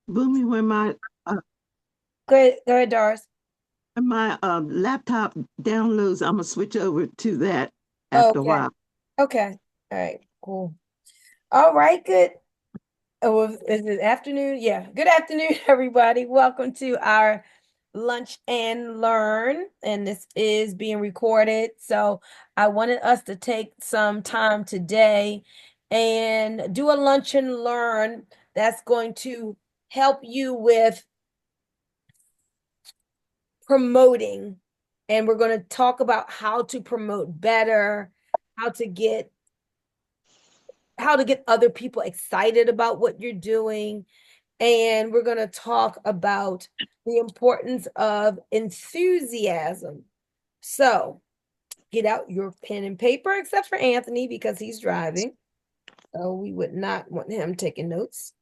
Boomy, Go ahead, Doris. when my laptop downloads, I'm gonna switch over to that after a Okay. while. Okay. All right. Cool. All right. Good. Oh, well, is it afternoon? Yeah. Good afternoon, everybody. Welcome to our Lunch and Learn. And this is being recorded. So I wanted us to take some time today and do a lunch and learn that's going to help you with promoting. And we're going to talk about how to promote better, how to get how to get other people excited about what you're doing. And we're going to talk about the importance of enthusiasm. So get out your pen and paper, except for Anthony, because he's driving. So we would not want him taking notes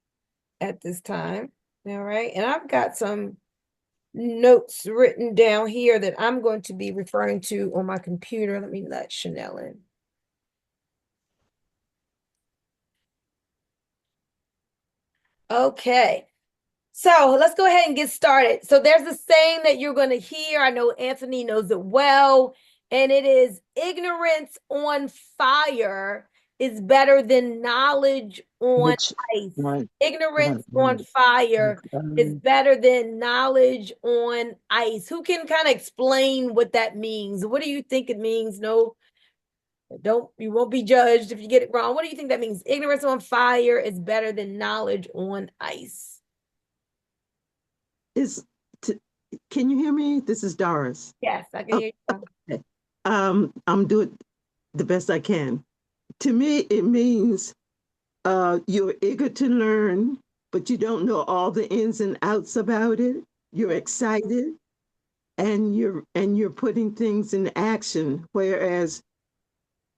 at this time. All right. And I've got some notes written down here that I'm going to be referring to on my computer. Let me let Chanel in. Okay. So let's go ahead and get started. So there's a saying that you're going to hear. I know Anthony knows it well, and it is ignorance on fire is better than knowledge on Which ice. one? Ignorance on fire is better than knowledge on ice. Who can kind of explain what that means? What do you think it means? No, don't, you won't be judged if you get it wrong. What do you think that means? Ignorance on fire is better than knowledge on ice. Is t can you hear me? This is Doris. Yes, I can hear you. Okay. I'm doing the best I can. To me, it means you're eager to learn, but you don't know all the ins and outs about it. You're excited and you're putting things in action. Whereas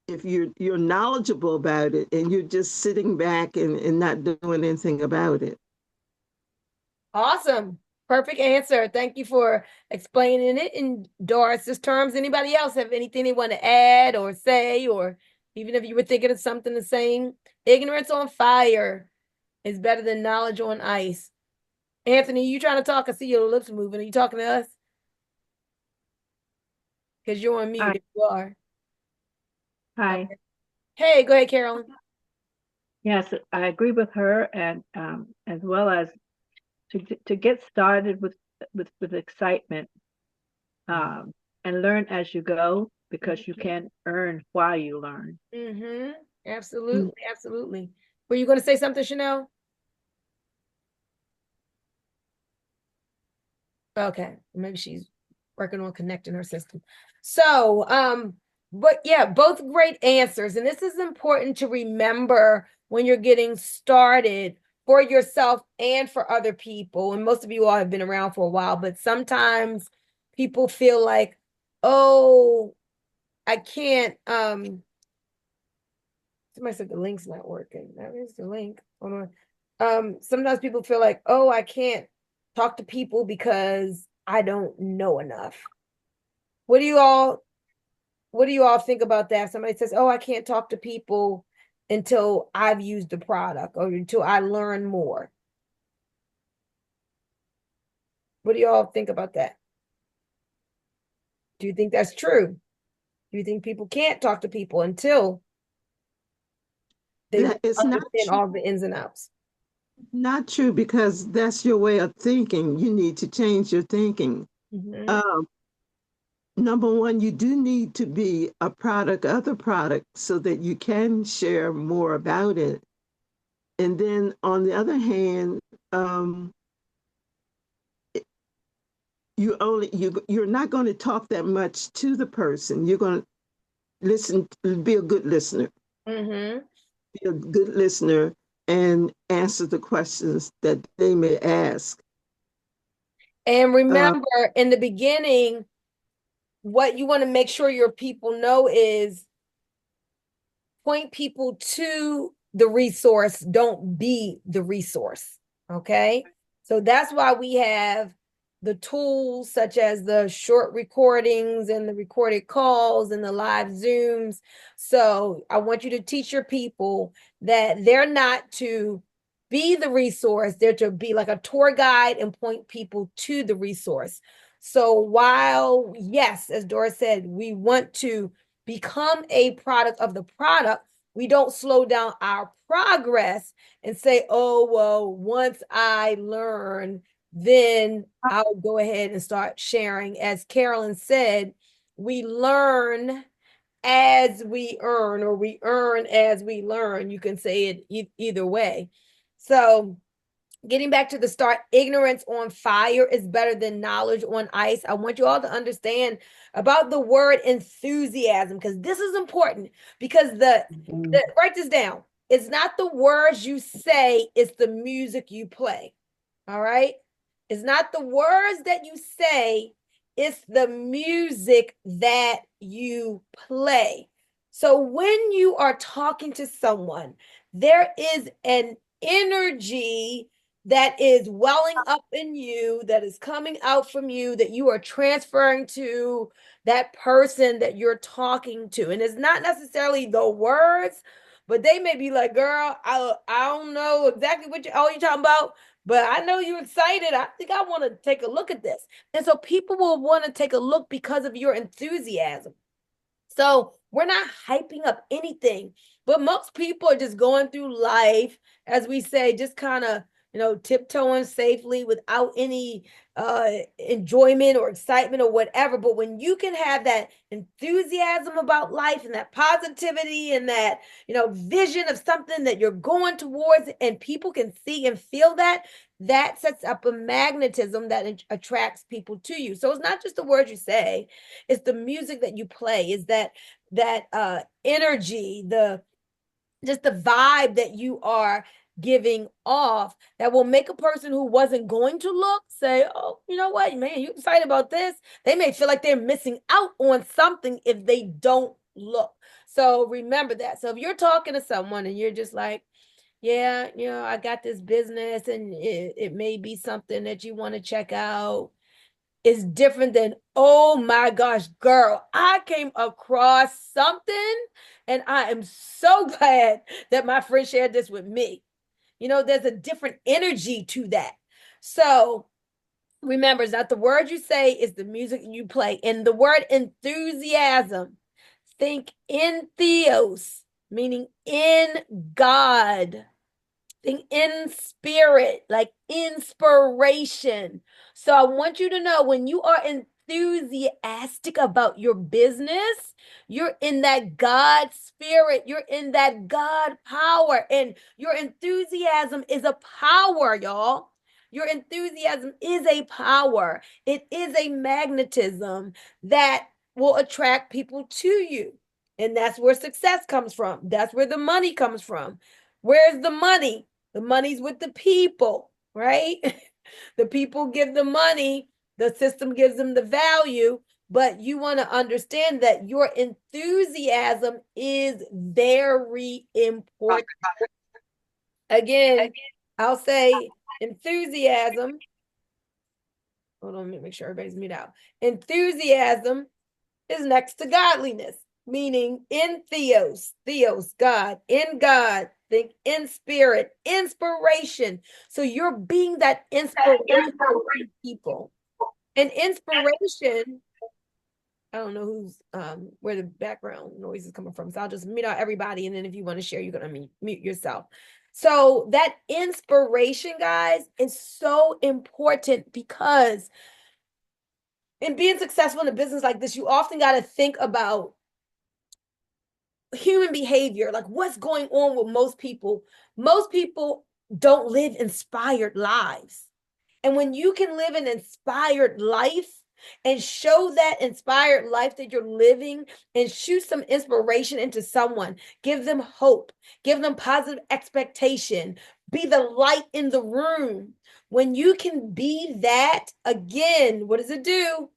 if you're knowledgeable about it and you're just sitting back and not doing anything about it. Awesome. Perfect answer. Thank you for explaining it in Doris's terms. Anybody else have anything they want to add or say, or even if you were thinking of something the same? Ignorance on fire is better than knowledge on ice. Anthony, you trying to talk? I see your lips moving. Are you talking to us? Because you're on mute Hi, if you are. hi. Okay. Hey, go ahead, Carolyn. Yes, I agree with her, and as well as to get started with excitement, um, and learn as you go because you can earn while you learn. Mm-hmm. Mm. Absolutely, absolutely. Were you going to say something, Chanel? Okay, maybe she's working on connecting her system. So, but yeah, both great answers. And this is important to remember when you're getting started for yourself and for other people. And most of you all have been around for a while, but sometimes people feel like, oh, I can't, somebody said the link's not working. That is the link. Hold on. Sometimes people feel like, oh, I can't talk to people because I don't know enough. What do you all what do you all think about that? If somebody says, oh, I can't talk to people until I've used the product or until I learn more. What do you all think about that? Do you think that's true? Do you think people can't talk to people until they That it's not understand all the ins and outs? not true because that's your way of thinking. You need to change your thinking. Mm-hmm. Um, Number one, you do need to be a product of the product so that you can share more about it. And then on the other hand, um, you're not going to talk that much to the person. You're going to listen, be a good listener, Mm-hmm. be a good listener, and answer the questions that they may ask. And Uh, remember, in the beginning, what you want to make sure your people know is point people to the resource, don't be the resource. Okay. So that's why we have the tools such as the short recordings and the recorded calls and the live Zooms. So I want you to teach your people that they're not to be the resource. They're to be like a tour guide and point people to the resource. So while, yes, as Doris said, we want to become a product of the product, we don't slow down our progress and say, oh, well, once I learn, then I'll go ahead and start sharing. As Carolyn said, we learn as we earn, or we earn as we learn. You can say it either way. So getting back to the start, ignorance on fire is better than knowledge on ice. I want you all to understand about the word enthusiasm, because this is important, because write this down. It's not the words you say, it's the music you play. All right. It's not the words that you say, it's the music that you play. So when you are talking to someone, there is an energy that is welling up in you, that is coming out from you, that you are transferring to that person that you're talking to. And it's not necessarily the words, but they may be like, girl, I don't know exactly what you're talking about, but I know you're excited. I think I want to take a look at this. And so people will want to take a look because of your enthusiasm. So we're not hyping up anything, but most people are just going through life, as we say, just kind of, tiptoeing safely without any enjoyment or excitement or whatever. But when you can have that enthusiasm about life and that positivity and that, vision of something that you're going towards, and people can see and feel that, that sets up a magnetism that attracts people to you. So it's not just the words you say, it's the music that you play, is that energy, just the vibe that you are giving off, that will make a person who wasn't going to look say, oh, you know what, man, you excited about this? They may feel like they're missing out on something if they don't look. So remember that. So if you're talking to someone and you're just like, yeah, I got this business and it may be something that you want to check out, is different than, oh my gosh, girl, I came across something and I am so glad that my friend shared this with me. There's a different energy to that. So remember, it's not the word you say, it's the music you play. And the word enthusiasm, think in theos, meaning in God. Think in spirit, like inspiration. So I want you to know, when you are enthusiastic about your business, you're in that God spirit, you're in that God power, and your enthusiasm is a power, y'all. Your enthusiasm is a power. It is a magnetism that will attract people to you. And that's where success comes from. That's where the money comes from. Where's the money? The money's with the people, right? The people give the money, the system gives them the value, but you want to understand that your enthusiasm is very important. Again, I'll say enthusiasm. Hold on, let me make sure everybody's muted out. Enthusiasm is next to godliness, meaning in theos, God, in God. Think in spirit, inspiration. So you're being that inspiration for people. And inspiration, I don't know who's where the background noise is coming from. So I'll just mute out everybody. And then if you want to share, you're gonna mute yourself. So that inspiration, guys, is so important, because in being successful in a business like this, you often got to think about human behavior, like what's going on with most people. Most people don't live inspired lives. And when you can live an inspired life and show that inspired life that you're living, and shoot some inspiration into someone, give them hope, give them positive expectation, be the light in the room. When you can be that, again, what does it do?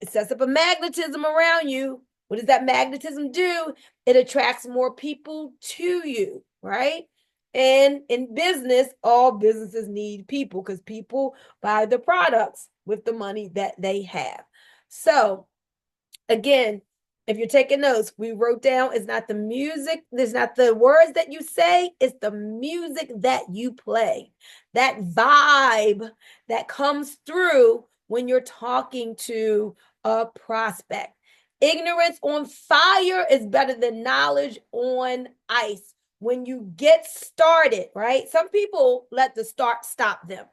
It sets up a magnetism around you. What does that magnetism do? It attracts more people to you, right? And in business, all businesses need people, because people buy the products with the money that they have. So again, if you're taking notes, we wrote down, it's not the music, it's not the words that you say, it's the music that you play. That vibe that comes through when you're talking to a prospect. Ignorance on fire is better than knowledge on ice. When you get started, right? Some people let the start stop them.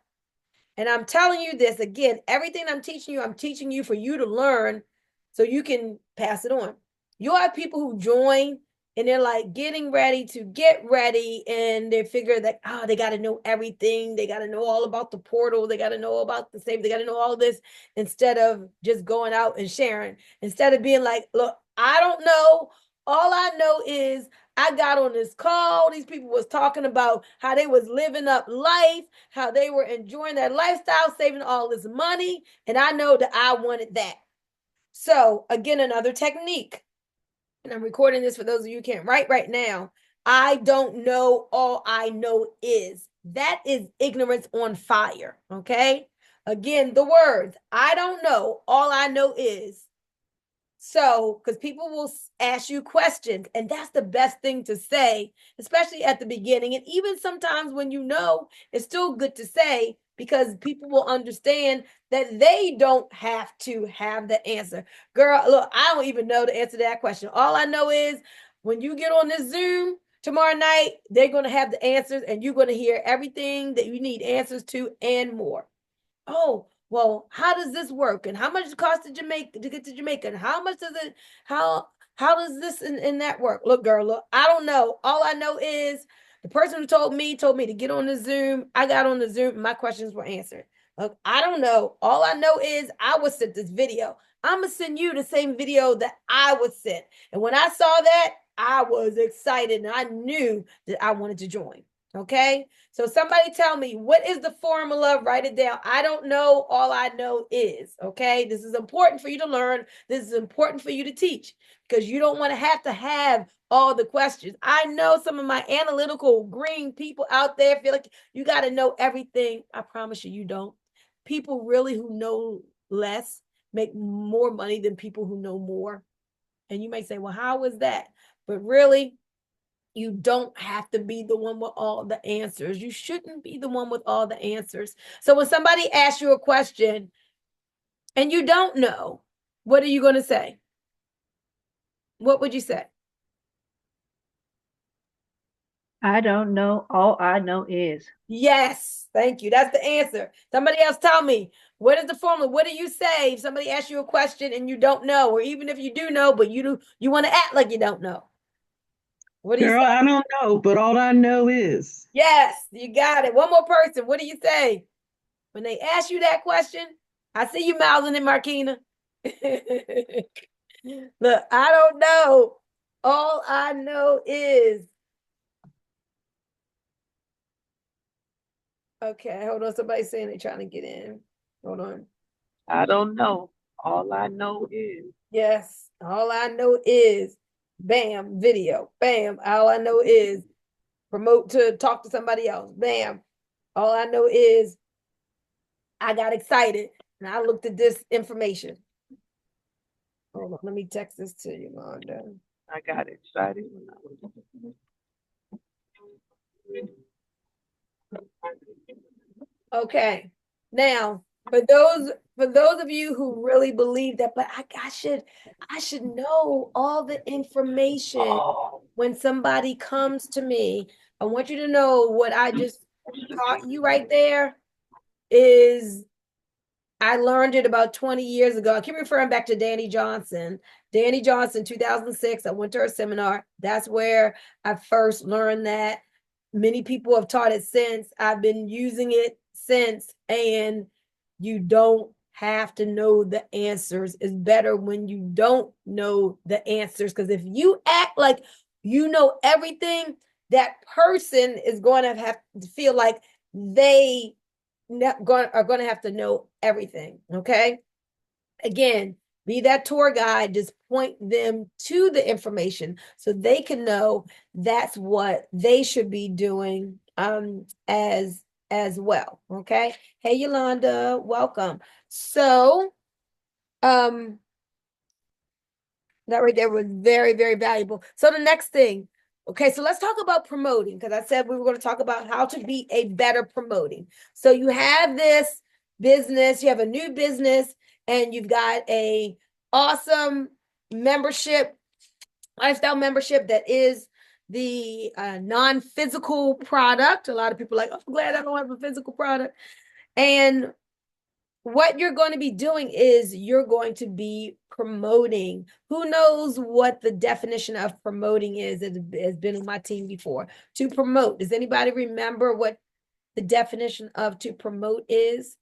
And I'm telling you this again, everything I'm teaching you for you to learn so you can pass it on. You'll have people who join and they're like getting ready to get ready and they figure that, oh, they got to know everything. They got to know all about the portal. They got to know about the safe. They got to know all this instead of just going out and sharing. Instead of being like, look, I don't know. All I know is I got on this call. These people was talking about how they was living up life, how they were enjoying their lifestyle, saving all this money. And I know that I wanted that. So again, another technique. And I'm recording this for those of you who can't write right now. I don't know. All I know is. That is ignorance on fire. Okay. Again, the words, I don't know. All I know is. So, because people will ask you questions, and that's the best thing to say, especially at the beginning. And even sometimes when you know, it's still good to say because people will understand that they don't have to have the answer. Girl, look, I don't even know the answer to that question. All I know is when you get on this Zoom tomorrow night, they're going to have the answers, and you're going to hear everything that you need answers to and more. Oh, well, how does this work? And how much it costs to Jamaica to get to Jamaica? And how much does it, how does this and that work? Look, girl, look, I don't know. All I know is the person who told me to get on the Zoom. I got on the Zoom and my questions were answered. Look, I don't know. All I know is I was sent this video. I'm gonna send you the same video that I was sent. And when I saw that, I was excited and I knew that I wanted to join. Okay. So somebody tell me, what is the formula? Write it down. I don't know. All I know is, okay, this is important for you to learn. This is important for you to teach because you don't want to have all the questions. I know some of my analytical green people out there feel like you got to know everything. I promise you, you don't. People really who know less make more money than people who know more. And you may say, well, how is that? But really, you don't have to be the one with all the answers. You shouldn't be the one with all the answers. So when somebody asks you a question and you don't know, what are you going to say? What would you say? I don't know. All I know is. Yes, thank you. That's the answer. Somebody else tell me, what is the formula? What do you say if somebody asks you a question and you don't know, or even if you do know, but you want to act like you don't know? What do you Girl, say? I don't know, but all I know is. Yes, you got it. One more person. What do you say? When they ask you that question, I see you mouthing it, Marquina. Look, I don't know. All I know is. Okay, hold on. Somebody's saying they're trying to get in. Hold on. I don't know. All I know is. Yes, all I know is bam, video. Bam. All I know is promote to talk to somebody else. Bam. All I know is I got excited and I looked at this information. Hold on, let me text this to you, Londa. I got excited when I was. Okay. Now, for those of you who really believe that, but I should know all the information when somebody comes to me. I want you to know what I just taught you right there is I learned it about 20 years ago. I keep referring back to Danny Johnson. Danny Johnson, 2006, I went to her seminar. That's where I first learned that. Many people have taught it since. I've been using it since. And you don't have to know the answers. It's better when you don't know the answers. Because if you act like you know everything, that person is going to have to feel like they are going to have to know everything. Okay. Again, be that tour guide, just point them to the information so they can know that's what they should be doing as well. Okay. Hey Yolanda, welcome. So That right there was very, very valuable. So the next thing, okay, so let's talk about promoting, because I said we were going to talk about how to be a better promoting. So you have this business, you have a new business, and you've got a awesome membership, lifestyle membership that is the non-physical product. A lot of people are like, oh, I'm glad I don't have a physical product. And what you're going to be doing is you're going to be promoting. Who knows what the definition of promoting is? It has been on my team before. To promote. Does anybody remember what the definition of to promote is?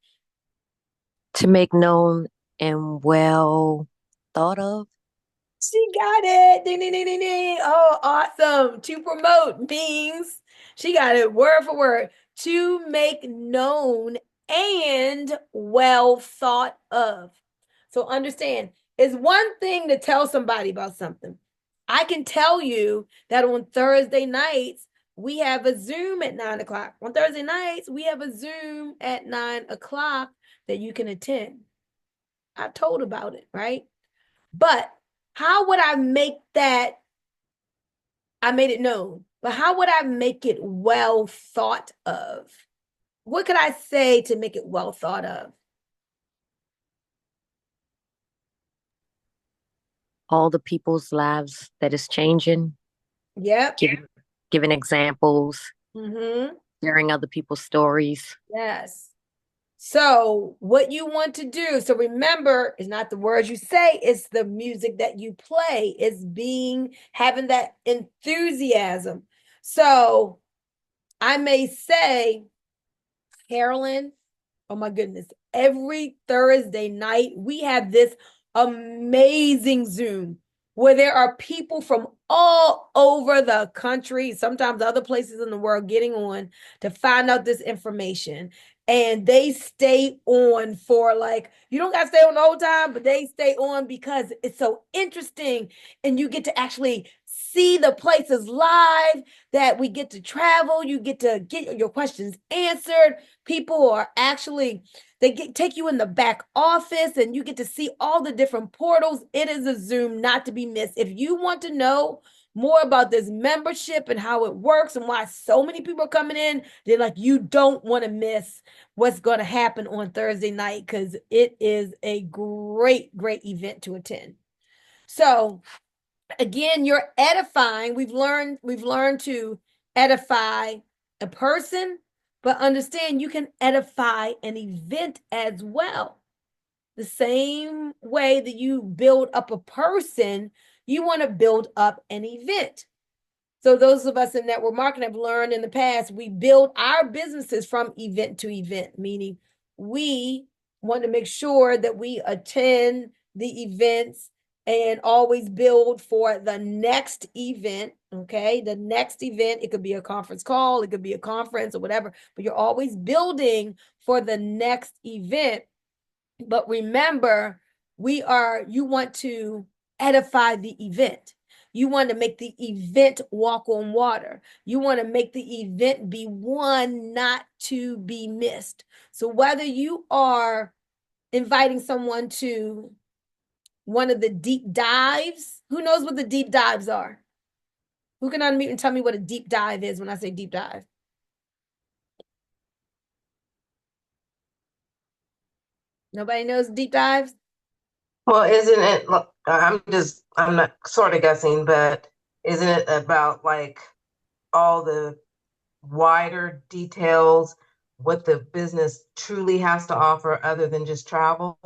To make known and well thought of. She got it. Ding, ding, ding, ding, ding. Oh, awesome. To promote means she got it word for word. To make known and well thought of. So understand, it's one thing to tell somebody about something. I can tell you that on Thursday nights, we have a Zoom at 9 o'clock. On Thursday nights, we have a Zoom at 9 o'clock that you can attend. I told about it, right? But how would I make that? I made it known, but how would I make it well thought of? What could I say to make it well thought of? All the people's lives that is changing, Yep. giving examples, Mm-hmm. sharing other people's stories. Yes. So what you want to do, so remember, it's not the words you say, it's the music that you play. It's having that enthusiasm. So I may say, Carolyn, oh my goodness, every Thursday night, we have this amazing Zoom where there are people from all over the country, sometimes other places in the world, getting on to find out this information. And they stay on for like, you don't got to stay on the whole time, but they stay on because it's so interesting. And you get to actually see the places live, that we get to travel. You get to get your questions answered. People are actually, take you in the back office and you get to see all the different portals. It is a Zoom not to be missed. If you want to know more about this membership and how it works and why so many people are coming in, they're like, you don't want to miss what's going to happen on Thursday night, because it is a great, great event to attend. So again, you're edifying. We've learned to edify a person, but understand you can edify an event as well. The same way that you build up a person, you want to build up an event. So those of us in network marketing have learned in the past, we build our businesses from event to event, meaning we want to make sure that we attend the events and always build for the next event. Okay. The next event, it could be a conference call, it could be a conference or whatever, but you're always building for the next event. But remember, you want to edify the event. You want to make the event walk on water. You want to make the event be one not to be missed. So whether you are inviting someone to one of the deep dives, who knows what the deep dives are? Who can unmute and tell me what a deep dive is when I say deep dive? Nobody knows deep dives? Well, isn't it, I'm not sort of guessing, but isn't it about like all the wider details, what the business truly has to offer other than just travel?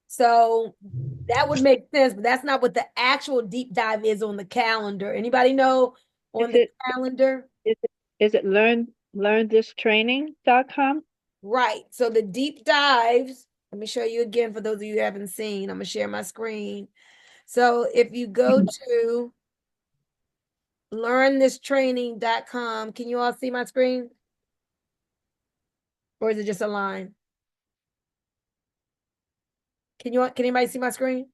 So that would make sense, but that's not what the actual deep dive is on the calendar. Anybody know on the calendar? Is it learnthistraining.com? Right. So the deep dives, let me show you again for those of you who haven't seen. I'm going to share my screen. So if you go to learnthistraining.com, can you all see my screen? Or is it just a line? Can anybody see my screen?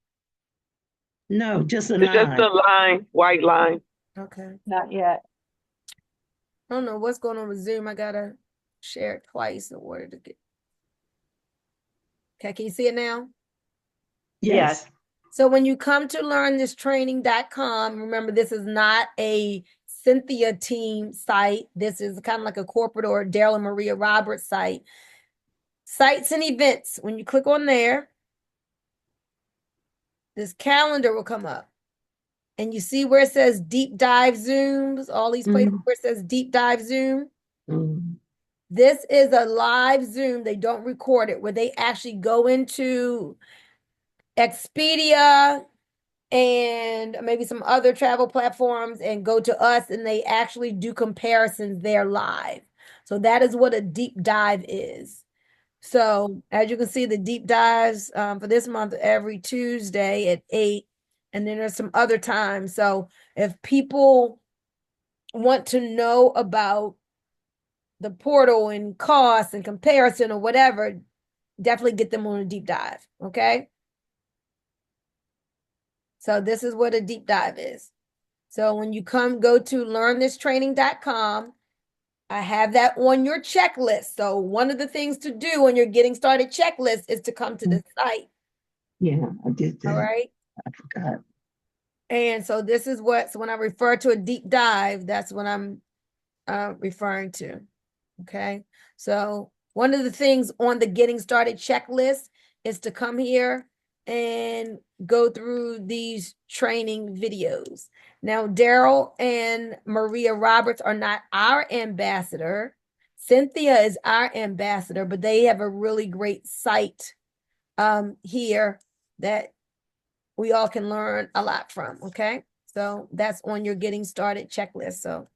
No, just a It's just line. a line, white line. Okay. Not yet. I don't know what's going on with Zoom. I gotta share it twice in order to get. Okay, can you see it now? Yes. So when you come to learnthistraining.com, remember this is not a Cynthia team site. This is kind of like a corporate or Daryl and Maria Roberts site. Sites and events. When you click on there, this calendar will come up. And you see where it says deep dive Zooms, all these places where it says deep dive Zoom. This is a live Zoom. They don't record it, where they actually go into Expedia and maybe some other travel platforms and go to us, and they actually do comparisons there live. So that is what a deep dive is. So as you can see, the deep dives for this month every Tuesday at 8, and then there's some other times. So if people want to know about the portal and costs and comparison or whatever, definitely get them on a deep dive, okay? So this is what a deep dive is. So when you go to learnthistraining.com, I have that on your checklist. So one of the things to do when you're getting started checklist is to come to the site. Yeah, I did that. All right. I forgot. And so this is so when I refer to a deep dive, that's what I'm referring to. Okay. So one of the things on the getting started checklist is to come here and go through these training videos. Now, Daryl and Maria Roberts are not our ambassador. Cynthia is our ambassador, but they have a really great site here that we all can learn a lot from. Okay. So that's on your getting started checklist. So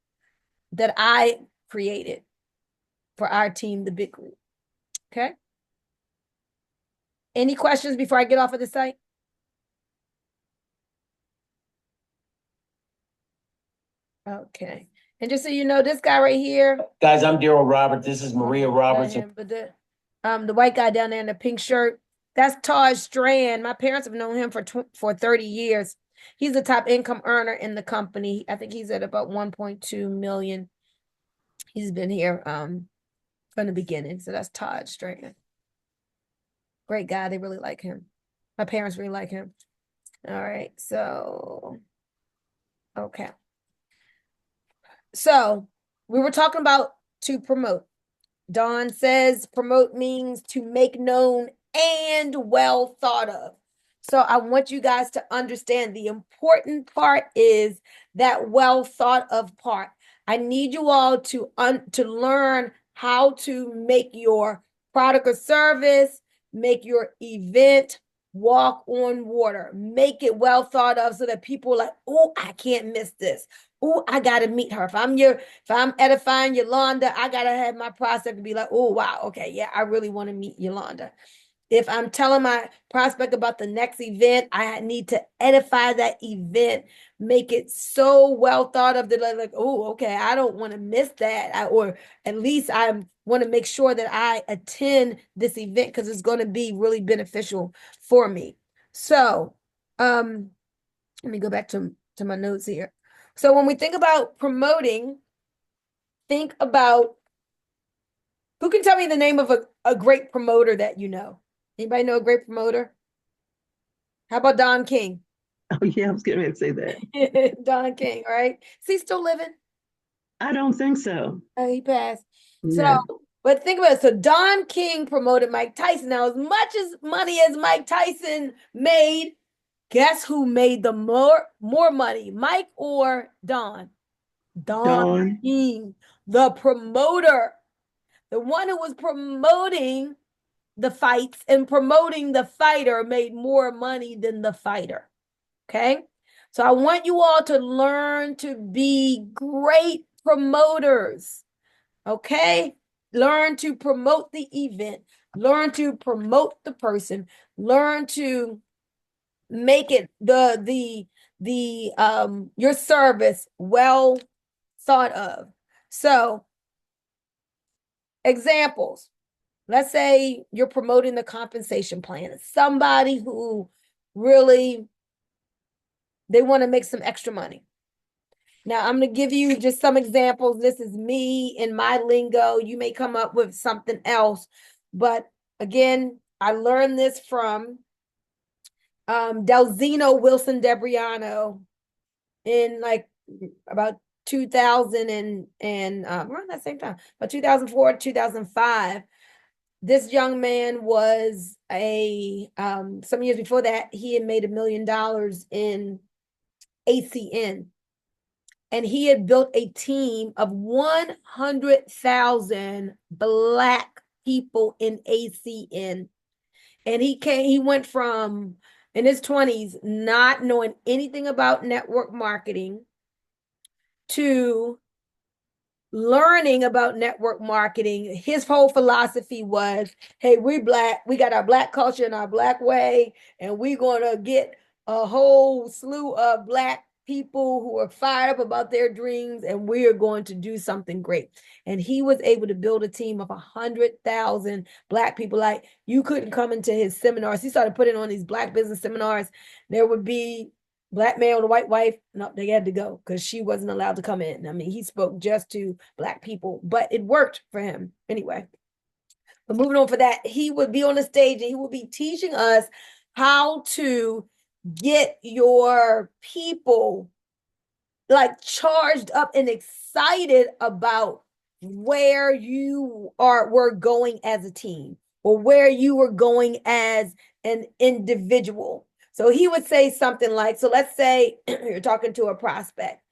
that I created for our team, the big group. Okay. Any questions before I get off of the site? Okay. And just so you know, this guy right here. Guys, I'm Daryl Robert. This is Maria Roberts. But the white guy down there in the pink shirt, that's Taj Strand. My parents have known him for 30 years. He's the top income earner in the company. I think he's at about 1.2 million. He's been here from the beginning. So that's Todd Strand. Great guy. They really like him. My parents really like him. All right. So, okay. So we were talking about to promote. Dawn says promote means to make known and well thought of. So I want you guys to understand the important part is that well thought of part. I need you all to learn how to make your product or service, make your event walk on water, make it well thought of so that people are like, oh, I can't miss this. Oh, I gotta meet her. If I'm edifying Yolanda, I gotta have my prospect be like, oh wow, okay, yeah, I really want to meet Yolanda. If I'm telling my prospect about the next event, I need to edify that event, make it so well thought of that like, oh, okay, I don't want to miss that. Or at least I want to make sure that I attend this event because it's going to be really beneficial for me. So let me go back to my notes here. So when we think about promoting, think about who can tell me the name of a great promoter that you know? Anybody know a great promoter? How about Don King? Oh, yeah, I was getting ready to say that. Don King, right? Is he still living? I don't think so. Oh, he passed. No. So, but think about it. So Don King promoted Mike Tyson. Now, as much as money as Mike Tyson made, guess who made the more money, Mike or Don? Don King, the promoter, the one who was promoting the fights and promoting the fighter made more money than the fighter. Okay. So I want you all to learn to be great promoters. Okay. Learn to promote the event, learn to promote the person, learn to make it your service well thought of. So examples. Let's say you're promoting the compensation plan. Somebody who really, they want to make some extra money. Now, I'm going to give you just some examples. This is me in my lingo. You may come up with something else. But again, I learned this from Delzino Wilson Debriano in like about 2000 and around that same time, about 2004 to 2005. This young man was some years before that, he had made $1 million in ACN. And he had built a team of 100,000 Black people in ACN. And he went from in his 20s not knowing anything about network marketing to learning about network marketing. His whole philosophy was, hey, we're Black, we got our Black culture and our Black way, and we're going to get a whole slew of Black people who are fired up about their dreams, and we are going to do something great. And he was able to build a team of 100,000 Black people. Like, you couldn't come into his seminars. He started putting on these Black business seminars. There would be Black man with a white wife. No, they had to go because she wasn't allowed to come in. I mean, he spoke just to Black people, but it worked for him anyway. But moving on for that, he would be on the stage and he would be teaching us how to get your people like charged up and excited about where you were going as a team or where you were going as an individual. So he would say something like, so let's say you're talking to a prospect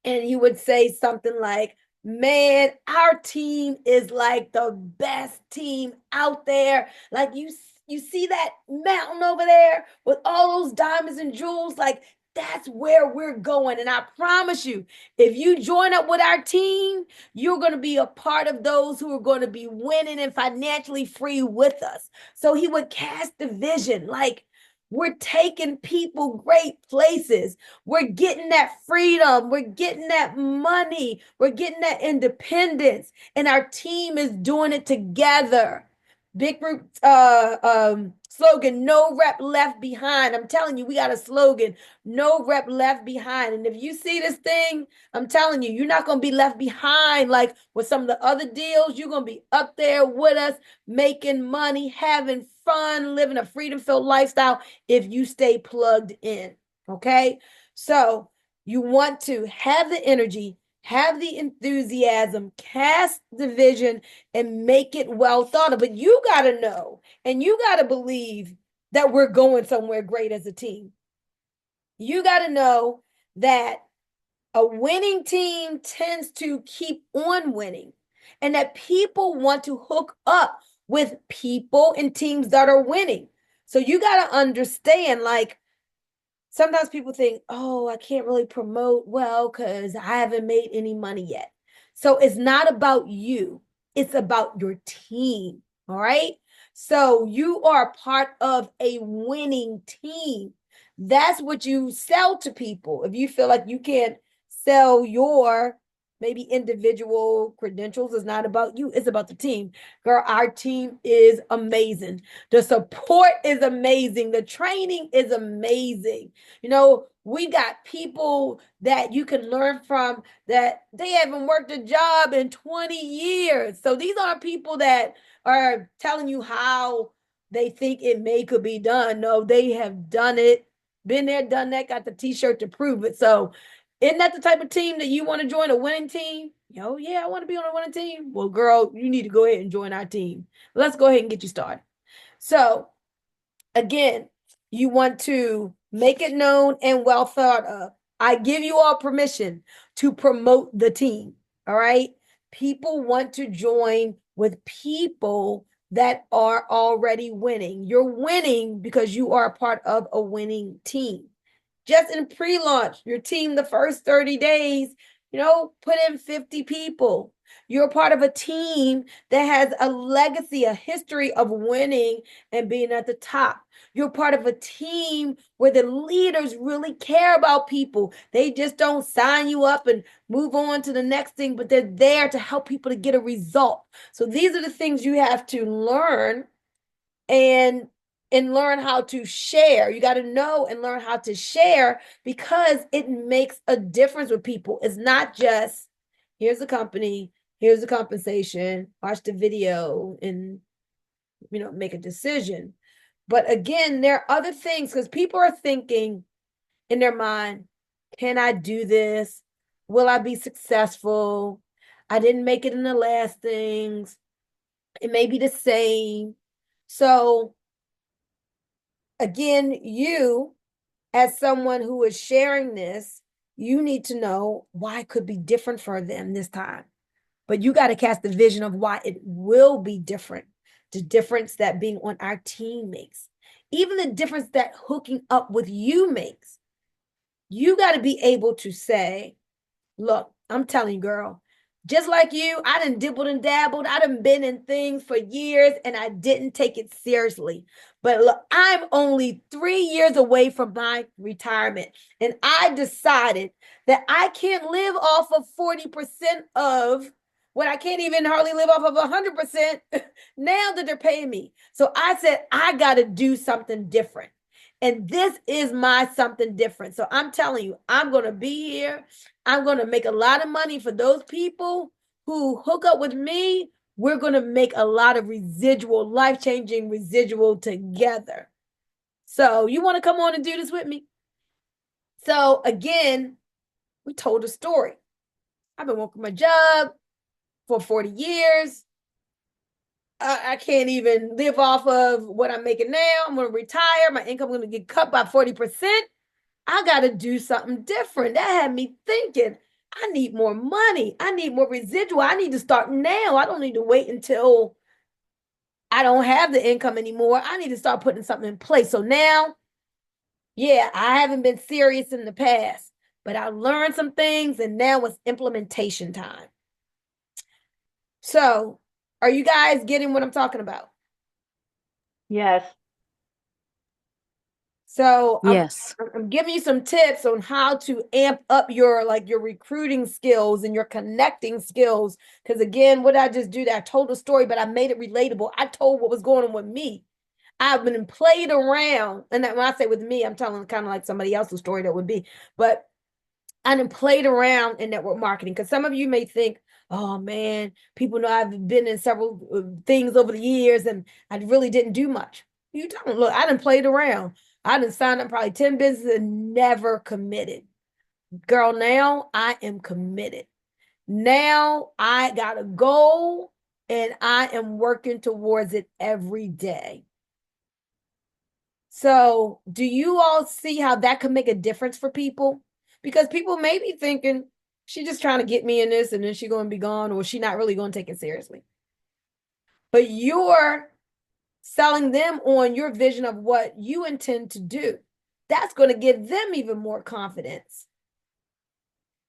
and he would say something like, man, our team is like the best team out there. Like you see that mountain over there with all those diamonds and jewels? Like, that's where we're going. And I promise you, if you join up with our team, you're going to be a part of those who are going to be winning and financially free with us. So he would cast the vision like, we're taking people great places. We're getting that freedom. We're getting that money. We're getting that independence. And our team is doing it together. Big group slogan, no rep left behind. I'm telling you, we got a slogan, no rep left behind. And if you see this thing, I'm telling you, you're not going to be left behind like with some of the other deals. You're going to be up there with us, making money, having fun, living a freedom-filled lifestyle if you stay plugged in. Okay? So you want to have the energy, have the enthusiasm, cast the vision, and make it well thought of. But you got to know and you got to believe that we're going somewhere great as a team. You got to know that a winning team tends to keep on winning and that people want to hook up with people and teams that are winning. So you got to understand, like, sometimes people think, oh, I can't really promote well because I haven't made any money yet. So it's not about you. It's about your team. All right. So you are part of a winning team. That's what you sell to people. If you feel like you can't sell your maybe individual credentials, it's not about you, it's about the team. Girl, our team is amazing. The support is amazing. The training is amazing. You know, we got people that you can learn from that they haven't worked a job in 20 years. So these aren't people that are telling you how they think it could be done. No, they have done it, been there, done that, got the t-shirt to prove it. So isn't that the type of team that you want to join, a winning team? Oh, yeah, I want to be on a winning team. Well, girl, you need to go ahead and join our team. Let's go ahead and get you started. So again, you want to make it known and well thought of. I give you all permission to promote the team. All right. People want to join with people that are already winning. You're winning because you are a part of a winning team. Just in pre-launch, your team, the first 30 days, put in 50 people. You're part of a team that has a legacy, a history of winning and being at the top. You're part of a team where the leaders really care about people. They just don't sign you up and move on to the next thing, but they're there to help people to get a result. So these are the things you have to learn and learn how to share. You got to know and learn how to share because it makes a difference with people. It's not just, here's the company, here's the compensation, watch the video and, make a decision. But again, there are other things because people are thinking in their mind, can I do this? Will I be successful? I didn't make it in the last things. It may be the same. So again, you as someone who is sharing this, you need to know why it could be different for them this time. But you got to cast the vision of why it will be different. The difference that being on our team makes, even the difference that hooking up with you makes. You got to be able to say, look, I'm telling you, girl, just like you, I done dibbled and dabbled. I done been in things for years and I didn't take it seriously. But look, I'm only 3 years away from my retirement. And I decided that I can't live off of 40% of what I can't even hardly live off of 100% now that they're paying me. So I said, I got to do something different. And this is my something different. So I'm telling you, I'm going to be here. I'm going to make a lot of money for those people who hook up with me. We're going to make a lot of residual, life-changing residual together. So you want to come on and do this with me? So again, we told a story. I've been working my job for 40 years. I can't even live off of what I'm making now. I'm going to retire. My income is going to get cut by 40%. I got to do something different. That had me thinking, I need more money. I need more residual. I need to start now. I don't need to wait until I don't have the income anymore. I need to start putting something in place. So now, yeah, I haven't been serious in the past, but I learned some things and now it's implementation time. So, are you guys getting what I'm talking about? Yes. So Yes. I'm giving you some tips on how to amp up your recruiting skills and your connecting skills. Because again, what I just do, that I told a story, but I made it relatable. I told what was going on with me. I've been played around, and when I say with me, I'm telling kind of like somebody else's story that would be. But I done played around in network marketing because some of you may think, oh man, people know I've been in several things over the years and I really didn't do much. You don't. Look, I done played around. I done signed up probably 10 businesses and never committed. Girl, now I am committed. Now I got a goal and I am working towards it every day. So, do you all see how that could make a difference for people? Because people may be thinking, she's just trying to get me in this and then she's going to be gone, or she's not really going to take it seriously. But you're selling them on your vision of what you intend to do. That's going to give them even more confidence.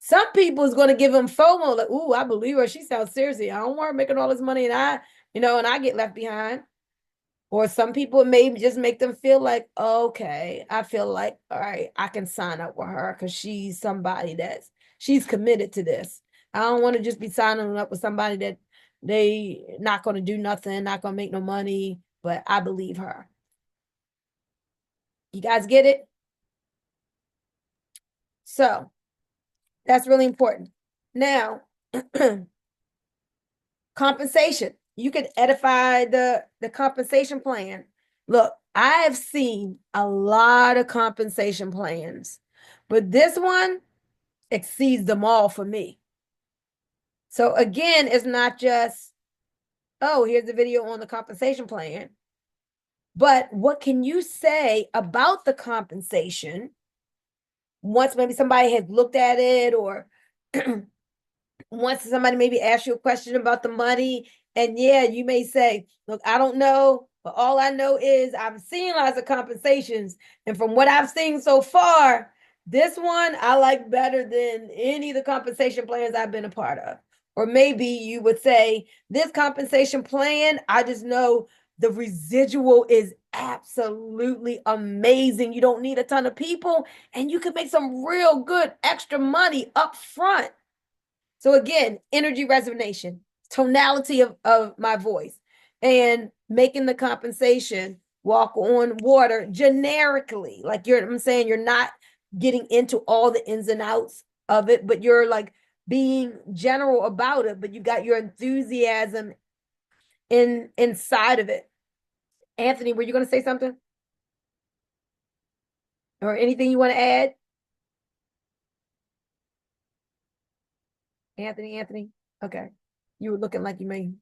Some people is going to give them FOMO, like, ooh, I believe her. She sounds seriously. I don't want her making all this money and I get left behind. Or some people may just make them feel like, okay, I feel like, all right, I can sign up with her because she's somebody she's committed to this. I don't want to just be signing up with somebody that they not going to do nothing, not going to make no money, but I believe her. You guys get it? So that's really important. Now, compensation. You can edify the compensation plan. Look, I have seen a lot of compensation plans, but this one exceeds them all for me. So again, it's not just, oh, here's the video on the compensation plan, but what can you say about the compensation once maybe somebody has looked at it, or once somebody maybe asks you a question about the money, and yeah, you may say, look, I don't know, but all I know is I've seen lots of compensations, and from what I've seen so far, this one I like better than any of the compensation plans I've been a part of. Or maybe you would say, this compensation plan, I just know the residual is absolutely amazing. You don't need a ton of people, and you can make some real good extra money up front. So again, energy resonation, tonality of my voice, and making the compensation walk on water generically. Like I'm saying, you're not getting into all the ins and outs of it, but you're like being general about it, but you got your enthusiasm inside of it. Anthony, were you going to say something? Or anything you want to add? Anthony? Okay. You were looking like you may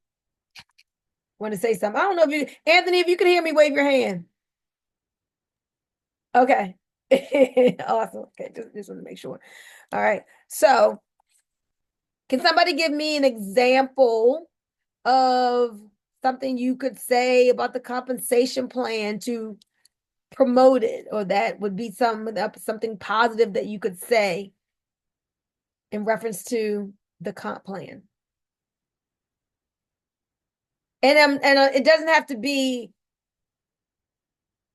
want to say something. I don't know if you, Anthony, if you can hear me, wave your hand. Okay. Awesome. Okay, just want to make sure. All right. So, can somebody give me an example of something you could say about the compensation plan to promote it, or that would be something positive that you could say in reference to the comp plan? And it doesn't have to be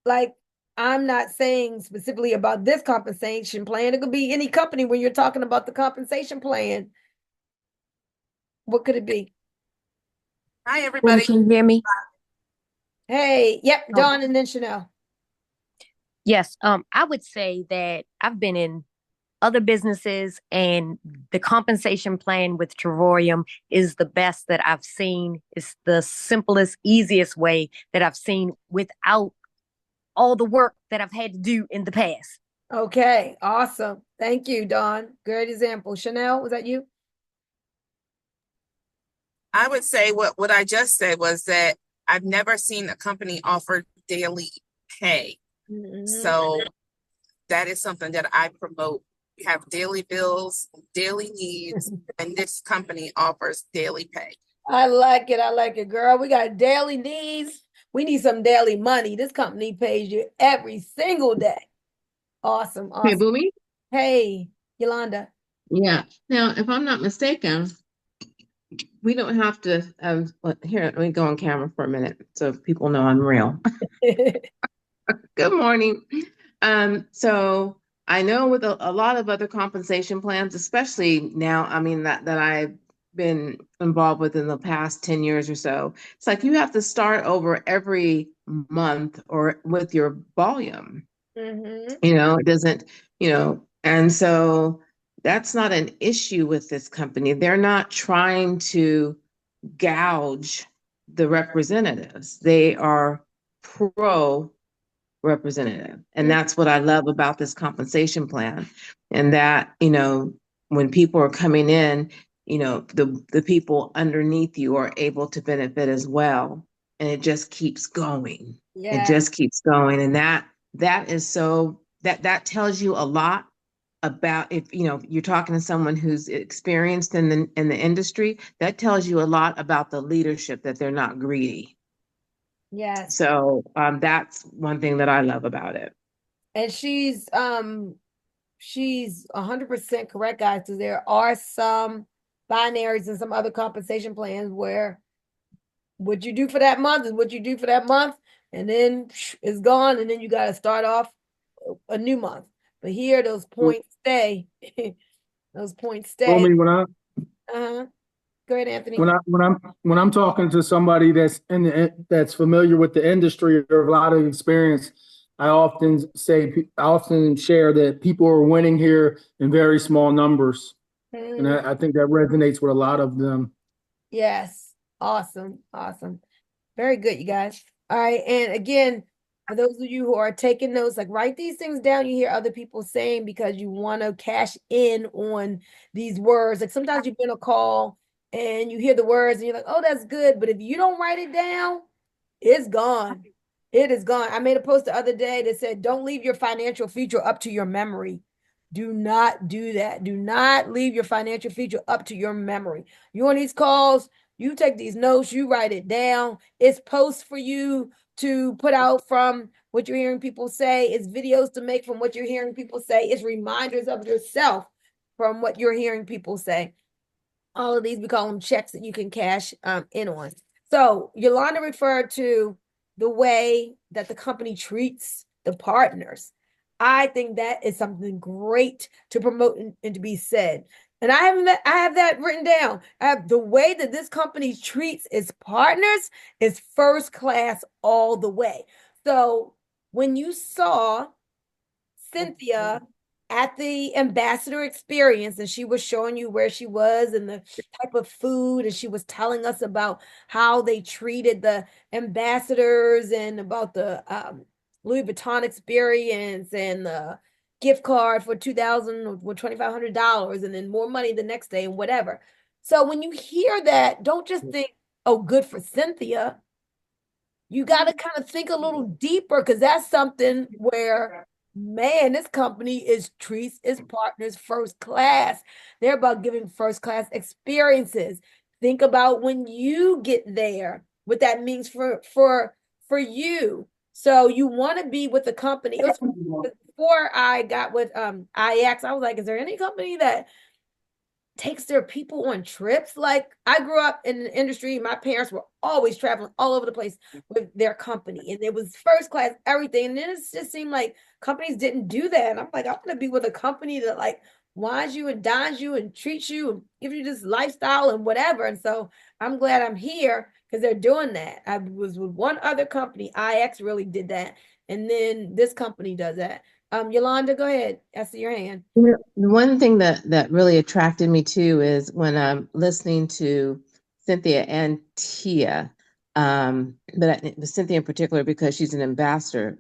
like, I'm not saying specifically about this compensation plan. It could be any company when you're talking about the compensation plan. What could it be? Hi, Well, everybody. can you hear me? Hey, yep, Dawn and then Chanel. Yes. I would say that I've been in other businesses, and the compensation plan with Terrorium is the best that I've seen. It's the simplest, easiest way that I've seen without all the work that I've had to do in the past. Okay, awesome. Thank you, Dawn. Great example. Chanel, was that you? I would say what I just said was that I've never seen a company offer daily pay. So that is something that I promote. We have daily bills, daily needs, and this company offers daily pay. I like it. I like it, girl. We got daily needs. We need some daily money. This company pays you every single day. Awesome. Hey, Awesome. Boomy. Hey, Yolanda. Yeah. Now, if I'm not mistaken, we don't have to. Here, let me go on camera for a minute so people know I'm real. Good morning. So I know with a lot of other compensation plans, especially now, I mean that I've been involved with in the past 10 years or so, it's like you have to start over every month or with your volume. It doesn't, and so that's not an issue with this company. They're not trying to gouge the representatives. They are pro representative. And that's what I love about this compensation plan. And that, when people are coming in, the people underneath you are able to benefit as well. And it just keeps going. Yeah. It just keeps going. And that is so that tells you a lot about, if you're talking to someone who's experienced in the industry, that tells you a lot about the leadership, that they're not greedy. Yes. So that's one thing that I love about it. And she's 100% correct, guys. So there are some binaries and some other compensation plans where what you do for that month is what you do for that month, and then it's gone, and then you got to start off a new month. But here, those points stay. Those points stay. Homie, Go ahead, Anthony. when I'm talking to somebody that's familiar with the industry or a lot of experience, I often share that people are winning here in very small numbers, and I think that resonates with a lot of them. Yes, awesome. Very good, you guys. All right, and again, for those of you who are taking notes, like, write these things down you hear other people saying, because you want to cash in on these words. Like, sometimes you've been on a call and you hear the words and you're like, oh, that's good. But if you don't write it down, it's gone. It is gone. I made a post the other day that said, don't leave your financial future up to your memory. Do not do that. Do not leave your financial future up to your memory. You on these calls, you take these notes, you write it down. It's posts for you to put out from what you're hearing people say. It's videos to make from what you're hearing people say. It's reminders of yourself from what you're hearing people say. All of these, we call them checks that you can cash in on. So Yolanda referred to the way that the company treats the partners. I think that is something great to promote and to be said. And I have that written down. The way that this company treats its partners is first class all the way. So when you saw Cynthia at the ambassador experience and she was showing you where she was and the type of food, and she was telling us about how they treated the ambassadors and about the Louis Vuitton experience and the gift card for $2,000 or $2,500 and then more money the next day and whatever. So when you hear that, don't just think, oh, good for Cynthia. You got to kind of think a little deeper because that's something where, man, this company treats its partners first class. They're about giving first class experiences. Think about when you get there, what that means for you. So you want to be with the company. It was before I got with IX. I was like, is there any company that takes their people on trips? Like, I grew up in the industry. My parents were always traveling all over the place with their company, and it was first class everything. And then it just seemed like companies didn't do that. And I'm like, I'm gonna be with a company that like wines you and dines you and treats you and gives you this lifestyle and whatever. And so I'm glad I'm here because they're doing that. I was with one other company. IX really did that, and then this company does that. Yolanda, go ahead. I see your hand. The one thing that really attracted me too is when I'm listening to Cynthia and Tia, but Cynthia in particular because she's an ambassador.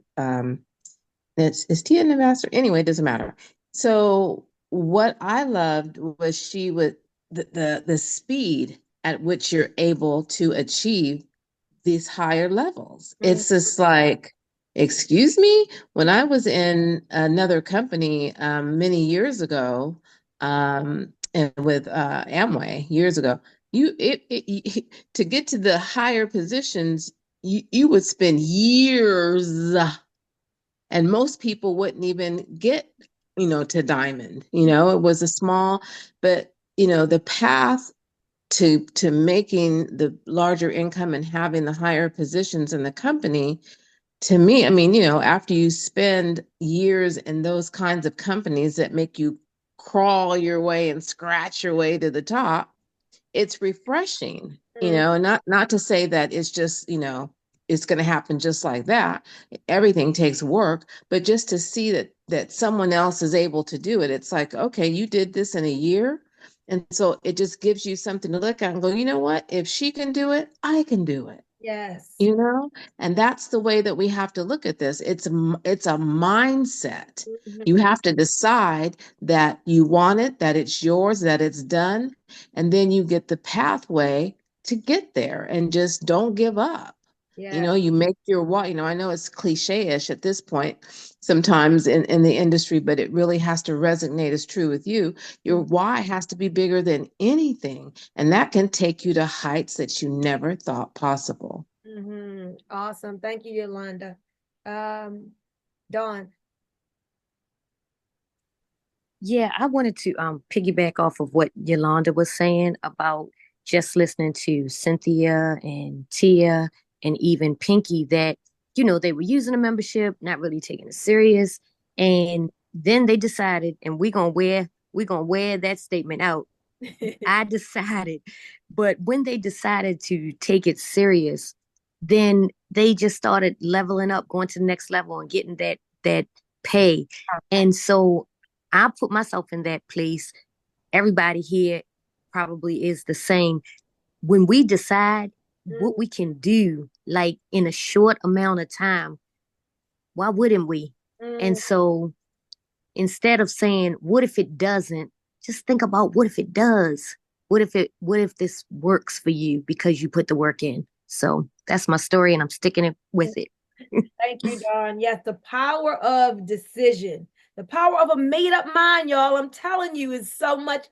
Is Tia an ambassador? Anyway, it doesn't matter. So what I loved was she would the speed at which you're able to achieve these higher levels. It's just like, excuse me, when I was in another company many years ago, and with Amway years ago, to get to the higher positions, you would spend years, and most people wouldn't even get, to diamond. It was a small, but the path to making the larger income and having the higher positions in the company, to me, I mean, after you spend years in those kinds of companies that make you crawl your way and scratch your way to the top, it's refreshing, not to say that it's just, it's going to happen just like that. Everything takes work, but just to see that someone else is able to do it, it's like, okay, you did this in a year. And so it just gives you something to look at and go, you know what? If she can do it, I can do it. Yes. And that's the way that we have to look at this. It's a mindset. You have to decide that you want it, that it's yours, that it's done, and then you get the pathway to get there and just don't give up. Yeah. You make your why. I know it's cliche-ish at this point sometimes in the industry, but it really has to resonate as true with you. Your why has to be bigger than anything, and that can take you to heights that you never thought possible. Awesome. Thank you, Yolanda. Dawn. Yeah, I wanted to piggyback off of what Yolanda was saying about just listening to Cynthia and Tia and even Pinky that, they were using a membership, not really taking it serious. And then they decided, and we're gonna wear that statement out. I decided, but when they decided to take it serious, then they just started leveling up, going to the next level and getting that pay. And so I put myself in that place. Everybody here probably is the same. When we decide what we can do, like in a short amount of time, why wouldn't we? And so instead of saying, what if it doesn't, just think about what if it does? What if this works for you because you put the work in? So that's my story and I'm sticking it with it. Thank you, Dawn. Yes, the power of decision, the power of a made up mind, y'all. I'm telling you, is so much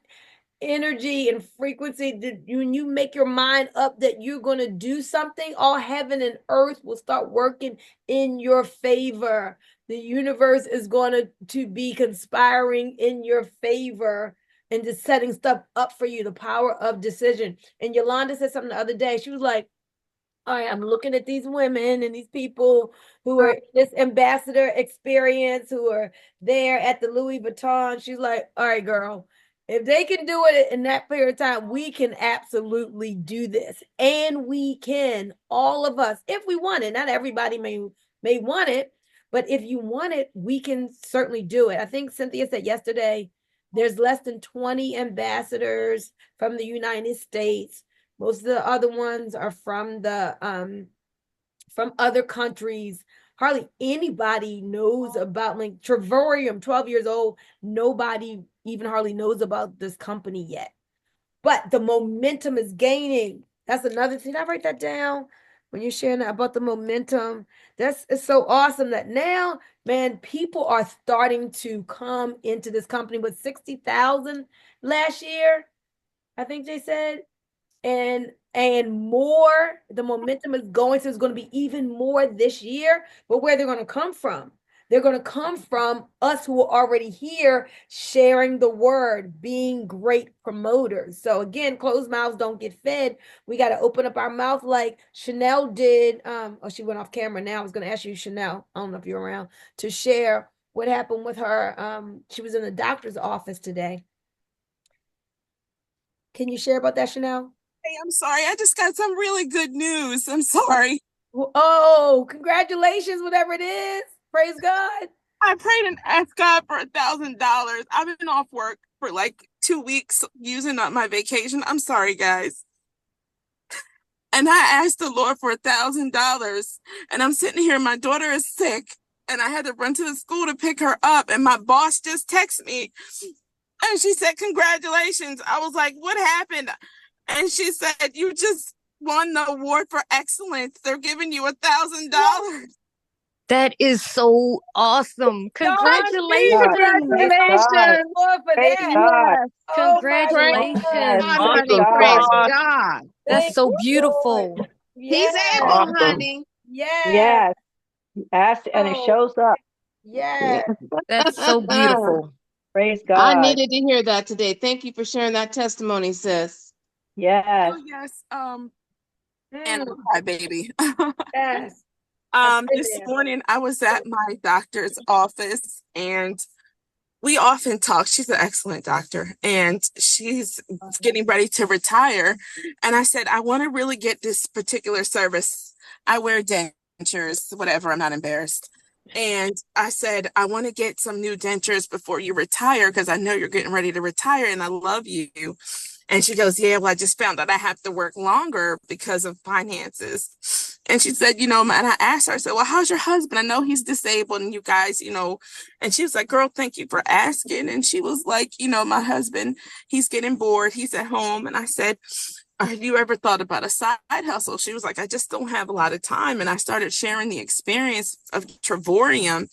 energy and frequency that when you make your mind up that you're going to do something, all heaven and earth will start working in your favor. The universe is going to be conspiring in your favor and just setting stuff up for you. The power of decision. And Yolanda said something the other day. She was like, all right, I'm looking at these women and these people who are in this ambassador experience, who are there at the Louis Vuitton. She's like, all right, girl, if they can do it in that period of time, we can absolutely do this. And we can, all of us, if we want it. Not everybody may want it, but if you want it, we can certainly do it. I think Cynthia said yesterday, there's less than 20 ambassadors from the United States. Most of the other ones are from from other countries. hardly anybody knows about, like Trevorium, 12 years old, nobody even hardly knows about this company yet. But the momentum is gaining. That's another thing. I write that down when you're sharing about the momentum. It's so awesome that now, man, people are starting to come into this company with 60,000 last year, I think they said. And more, the momentum is going, so it's going to be even more this year. But where they're going to come from? They're going to come from us who are already here, sharing the word, being great promoters. So again, closed mouths don't get fed. We got to open up our mouth like Chanel did. Oh, she went off camera now. I was going to ask you, Chanel, I don't know if you're around, to share what happened with her. She was in the doctor's office today. Can you share about that, Chanel? Hey, I'm sorry. I just got some really good news. I'm sorry. Oh, congratulations, whatever it is. Praise God. I prayed and asked God for $1,000. I've been off work for like 2 weeks using up my vacation. I'm sorry, guys. And I asked the Lord for $1,000. And I'm sitting here, my daughter is sick, and I had to run to the school to pick her up. And my boss just texted me and she said, congratulations. I was like, what happened? And she said, you just won the award for excellence. They're giving you $1,000. That is so awesome. Congratulations. Congratulations. Praise God. Congratulations. Honey, Awesome praise God. God. That's so beautiful. He's able, Awesome. honey. Yes. Ask and it shows up. Yes. That's so beautiful. Praise I God. needed to hear that today. Thank you for sharing that testimony, sis. Yes. Oh, yes. And my baby. Yes. This morning I was at my doctor's office, and we often talk. She's an excellent doctor, and she's getting ready to retire. And I said, I want to really get this particular service. I wear dentures, whatever. I'm not embarrassed. And I said, I want to get some new dentures before you retire, because I know you're getting ready to retire and I love you. And she goes, yeah, well, I just found out I have to work longer because of finances. And she said, and I asked her, I said, well, how's your husband? I know he's disabled and you guys, and she was like, girl, thank you for asking. And she was like, my husband, he's getting bored. He's at home. And I said, have you ever thought about a side hustle? She was like, I just don't have a lot of time. And I started sharing the experience of Trevorium.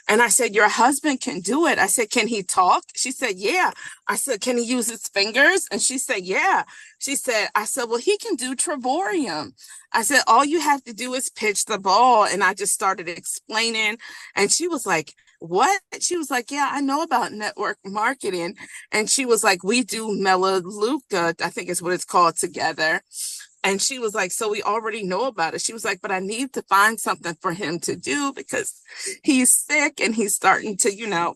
And I said, your husband can do it. I said, can he talk? She said, yeah. I said, can he use his fingers? And she said, yeah. I said, well, he can do Trevorium. I said, all you have to do is pitch the ball. And I just started explaining. And she was like, what? She was like, yeah, I know about network marketing. And she was like, we do Melaleuca, I think is what it's called, together. And she was like, so we already know about it. She was like, but I need to find something for him to do because he's sick and he's starting to,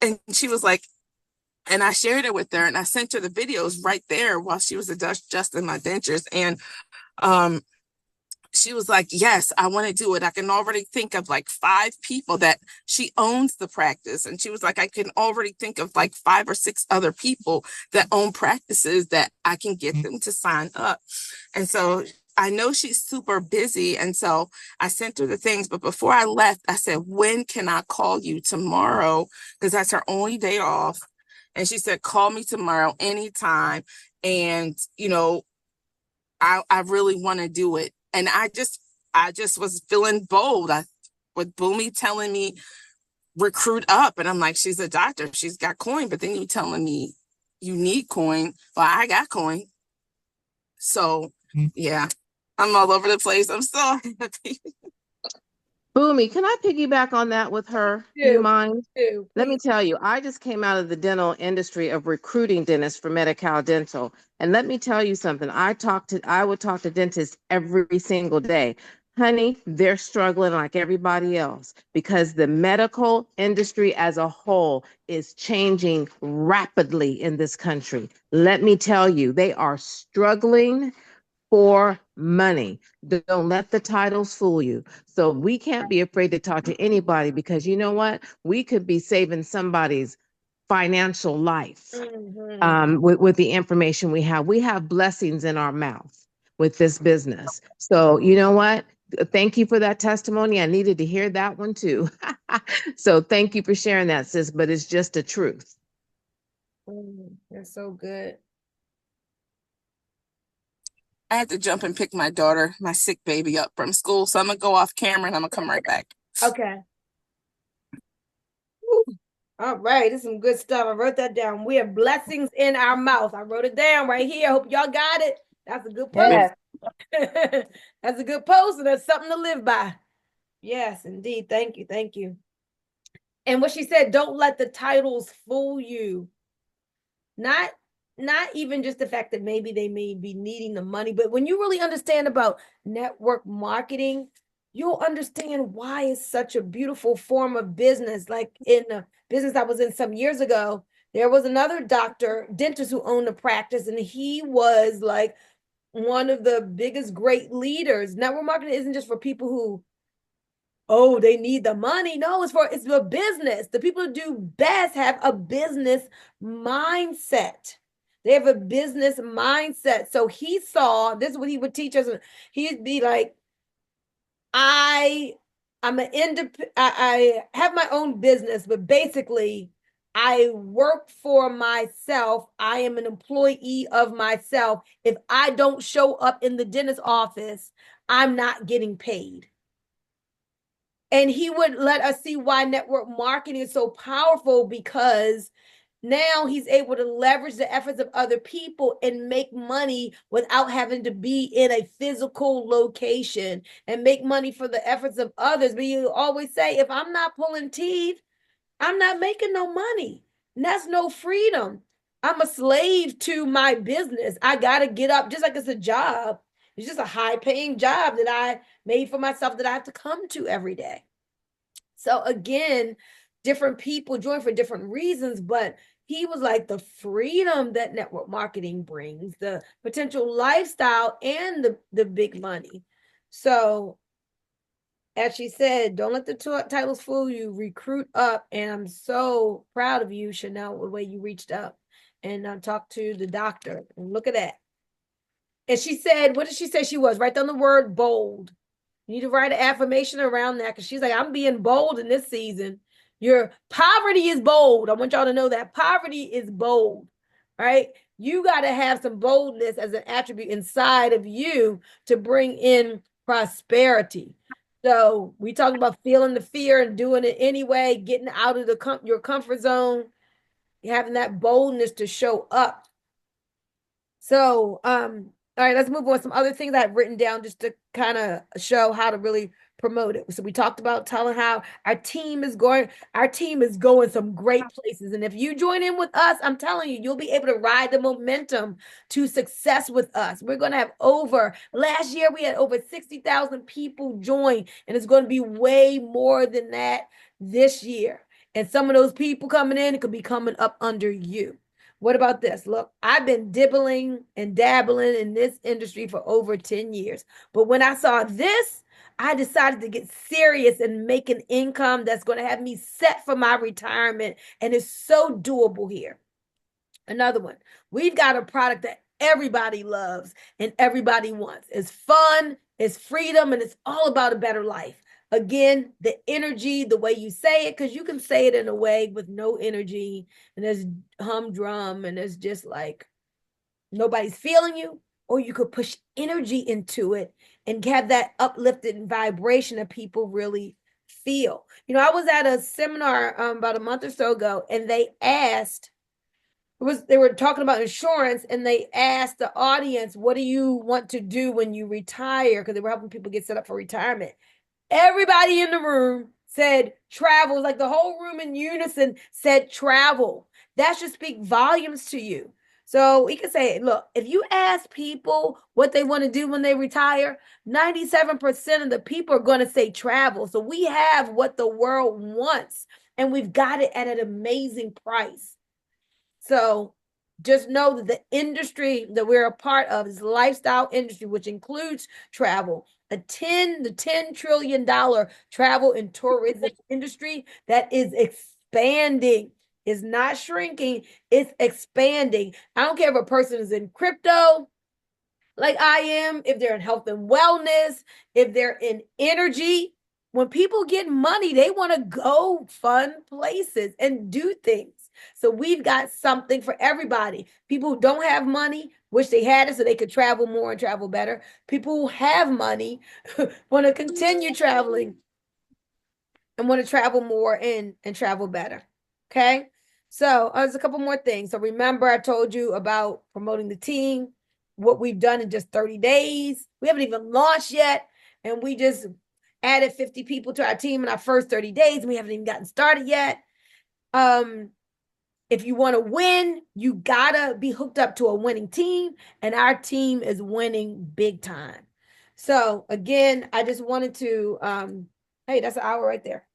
and she was like, and I shared it with her and I sent her the videos right there while she was adjusting my dentures. And she was like, yes, I want to do it. I can already think of like 5 people that she owns the practice. And she was like, I can already think of like 5 or 6 other people that own practices that I can get them to sign up. And so I know she's super busy. And so I sent her the things. But before I left, I said, when can I call you tomorrow? Because that's her only day off. And she said, call me tomorrow anytime. And, I really want to do it. And I just was feeling bold. With Boomy telling me recruit up, and I'm like, she's a doctor, she's got coin, but then you telling me you need coin. Well, I got coin. So yeah, I'm all over the place. I'm so happy. Boomy, can I piggyback on that with her? Do you mind? Let me tell you, I just came out of the dental industry of recruiting dentists for Medi-Cal Dental. And let me tell you something. I would talk to dentists every single day. Honey, they're struggling like everybody else because the medical industry as a whole is changing rapidly in this country. Let me tell you, they are struggling for money. Don't let the titles fool you. So we can't be afraid to talk to anybody because you know what? We could be saving somebody's financial life with the information we have. We have blessings in our mouth with this business. So you know what? thank you for that testimony. I needed to hear that one too. So thank you for sharing that, sis, but it's just the truth. That's so good. I had to jump and pick my daughter, my sick baby, up from school. So I'm gonna go off camera and I'm gonna come right back. Okay. Woo. All right, this is some good stuff. I wrote that down. We have blessings in our mouth. I wrote it down right here. Hope y'all got it. That's a good post. Yes. That's a good post, and that's something to live by. Yes, indeed. Thank you. Thank you. And what she said, don't let the titles fool you. Not even just the fact that maybe they may be needing the money, but when you really understand about network marketing, you'll understand why it's such a beautiful form of business. Like in the business I was in some years ago, there was another dentist who owned a practice, and he was like one of the biggest great leaders. Network marketing isn't just for people who, oh, they need the money. No, it's for business. The people who do best have a business mindset. They have a business mindset. So he saw, this is what he would teach us. He'd be like, I have my own business, but basically I work for myself. I am an employee of myself. If I don't show up in the dentist office, I'm not getting paid. And he would let us see why network marketing is so powerful, because now he's able to leverage the efforts of other people and make money without having to be in a physical location, and make money for the efforts of others. But you always say, if I'm not pulling teeth, I'm not making no money. And that's no freedom. I'm a slave to my business. I got to get up, just like it's a job. It's just a high paying job that I made for myself that I have to come to every day. So again, different people join for different reasons, but he was like, the freedom that network marketing brings, the potential lifestyle, and the big money. So as she said, don't let the titles fool you, recruit up. And I'm so proud of you, Chanel, the way you reached up and talked to the doctor. And look at that. And she said, what did she say she was? Write down the word bold. You need to write an affirmation around that, because she's like, I'm being bold in this season. Your poverty is bold. I want y'all to know that poverty is bold, right? You got to have some boldness as an attribute inside of you to bring in prosperity. So we talked about feeling the fear and doing it anyway, getting out of your comfort zone, having that boldness to show up. So, all right, let's move on. Some other things I've written down just to kind of show how to really promote it. So we talked about telling how our team is going some great places. And if you join in with us, I'm telling you, you'll be able to ride the momentum to success with us. We're going to have last year we had over 60,000 people join, and it's going to be way more than that this year. And some of those people coming in, it could be coming up under you. What about this? Look, I've been dibbling and dabbling in this industry for over 10 years. But when I saw this, I decided to get serious and make an income that's going to have me set for my retirement. And it's so doable here. Another one, we've got a product that everybody loves and everybody wants. It's fun, it's freedom, and it's all about a better life. Again, the energy, the way you say it, because you can say it in a way with no energy, and there's humdrum, and it's just like nobody's feeling you, or you could push energy into it and have that uplifted vibration that people really feel. You know, I was at a seminar about a month or so ago, and they were talking about insurance, and they asked the audience, what do you want to do when you retire? Because they were helping people get set up for retirement. Everybody in the room said travel. Like the whole room in unison said travel. That should speak volumes to you. So we can say, look, if you ask people what they want to do when they retire, 97% of the people are going to say travel. So we have what the world wants, and we've got it at an amazing price. So just know that the industry that we're a part of is the lifestyle industry, which includes travel. The $10 trillion travel and tourism industry that is expanding, is not shrinking, it's expanding. I don't care if a person is in crypto, like I am, if they're in health and wellness, if they're in energy, when people get money, they want to go fun places and do things. So we've got something for everybody. People who don't have money wish they had it so they could travel more and travel better. People who have money want to continue traveling and want to travel more and travel better. Okay. So there's a couple more things. So remember, I told you about promoting the team, what we've done in just 30 days. We haven't even launched yet. And we just added 50 people to our team in our first 30 days. And we haven't even gotten started yet. If you want to win, you gotta be hooked up to a winning team. And our team is winning big time. So again, I just wanted to, hey, that's an hour right there.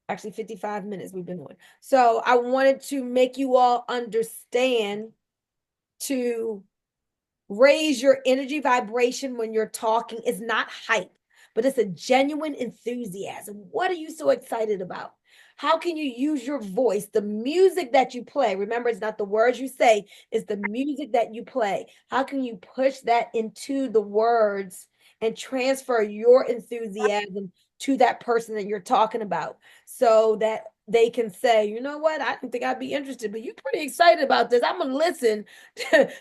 Actually 55 minutes we've been on. So I wanted to make you all understand to raise your energy vibration when you're talking. It's not hype, but it's a genuine enthusiasm. What are you so excited about? How can you use your voice, the music that you play? Remember, it's not the words you say, it's the music that you play. How can you push that into the words and transfer your enthusiasm to that person that you're talking about so that they can say, you know what, I didn't think I'd be interested, but you're pretty excited about this. I'm going to listen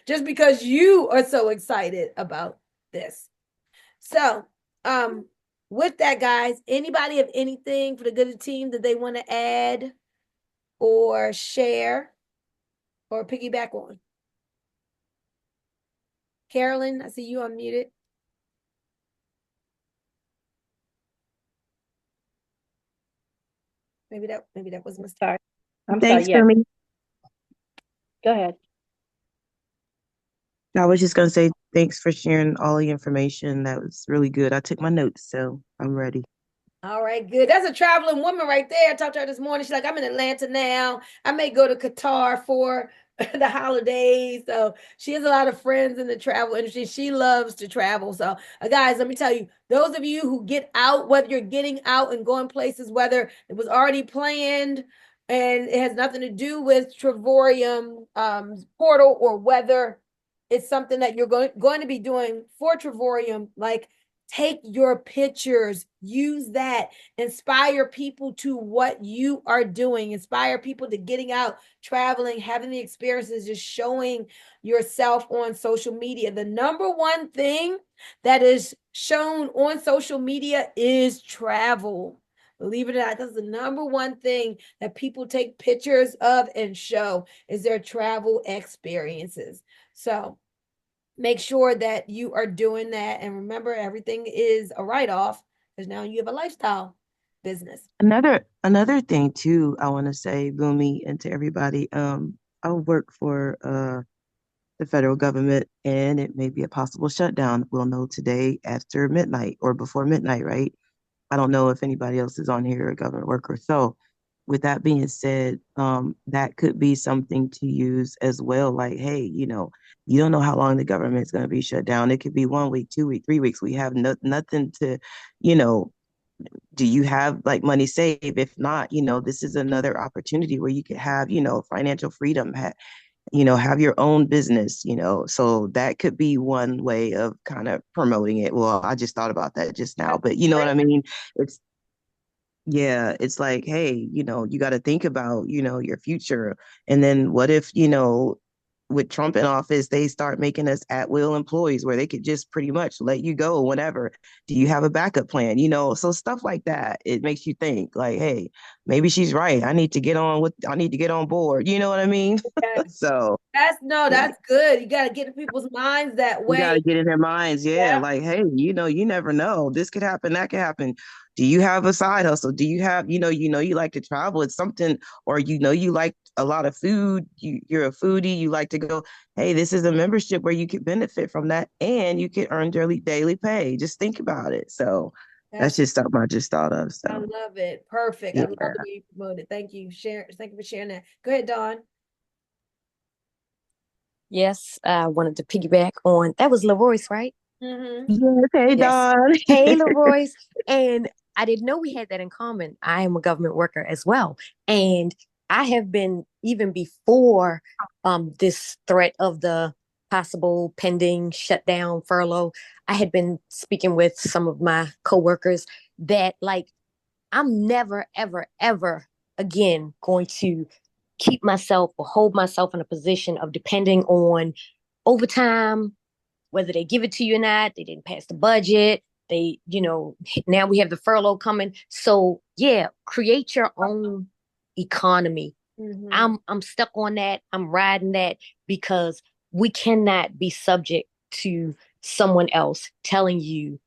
just because you are so excited about this. So, with that, guys, anybody have anything for the good of the team that they want to add or share or piggyback on? Carolyn, I see you unmuted. Maybe that was a mistake. I'm Thanks sorry. Yeah. for me. Go ahead. I was just gonna say thanks for sharing all the information. That was really good. I took my notes, so I'm ready. All right, good. That's a traveling woman right there. I talked to her this morning. She's like, I'm in Atlanta now. I may go to Qatar for the holidays. So she has a lot of friends in the travel industry. She loves to travel. So guys, let me tell you, those of you who get out, whether you're getting out and going places, whether it was already planned and it has nothing to do with Trevorium portal, or whether it's something that you're going to be doing for Trevorium, like take your pictures, use that, inspire people to what you are doing, inspire people to getting out, traveling, having the experiences, just showing yourself on social media. The number one thing that is shown on social media is travel. Believe it or not, that's the number one thing that people take pictures of and show is their travel experiences. So make sure that you are doing that. And remember, everything is a write-off because now you have a lifestyle business. Another thing too, I want to say, Boomy, and to everybody, I work for the federal government, and it may be a possible shutdown. We'll know today after midnight or before midnight, right? I don't know if anybody else is on here, a government worker. So with that being said, that could be something to use as well. Like, hey, you don't know how long the government's going to be shut down. It could be 1 week, 2 weeks, 3 weeks. We have nothing to, do you have like money saved? If not, this is another opportunity where you could have, financial freedom, have your own business, so that could be one way of kind of promoting it. Well, I just thought about that just now, but you know what I mean? It's like, hey, you got to think about, your future. And then what if, with Trump in office, they start making us at-will employees where they could just pretty much let you go whenever. Do you have a backup plan? So stuff like that, it makes you think like, hey, maybe she's right. I need to get on board. You know what I mean? Yes. So that's good. You got to get in people's minds that way. you got to get in their minds. Yeah. Like, hey, you never know. This could happen. That could happen. Do you have a side hustle? Do you have, you like to travel? It's something, or, you like a lot of food. You're a foodie. You like to go, hey, this is a membership where you could benefit from that and you can earn daily pay. Just think about it. So that's just something I just thought of. So I love it. Perfect. yeah. I love the way you promote it. Thank you. Thank you for sharing that. Go ahead, Dawn. Yes, I wanted to piggyback on that was Leroy's, right? Mm-hmm. Yes, hey, Dawn. Hey, Leroy's. And I didn't know we had that in common. I am a government worker as well. And I have been, even before this threat of the possible pending shutdown, furlough, I had been speaking with some of my coworkers that like I'm never, ever, ever again going to keep myself or hold myself in a position of depending on overtime, whether they give it to you or not. They didn't pass the budget. They, now we have the furlough coming. So yeah, create your own economy. I'm stuck on that. I'm riding that because we cannot be subject to someone else telling you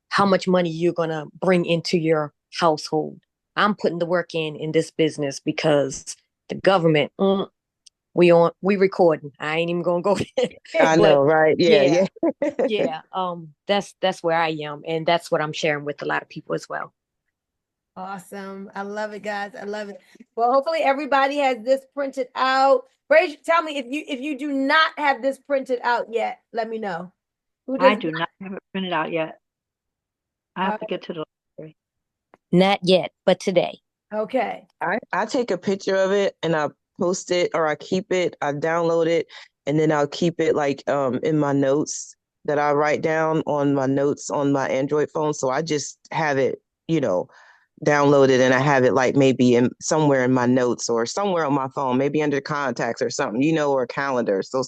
how much money you're going to bring into your household. I'm putting the work in this business because the government, we recording. I ain't even gonna go there. I But know, right? Yeah. that's where I am, and that's what I'm sharing with a lot of people as well. Awesome. I love it, guys. I love it. Well, hopefully everybody has this printed out. Brazier, tell me if you do not have this printed out yet, let me know. I do not have it printed out yet. I have to get to the library. Not yet, but today. Okay. I take a picture of it and I post it, or I keep it, I download it, and then I'll keep it like in my notes that I write down on my notes on my Android phone. So I just have it, downloaded, and I have it like maybe in somewhere in my notes or somewhere on my phone, maybe under contacts or something, or a calendar. So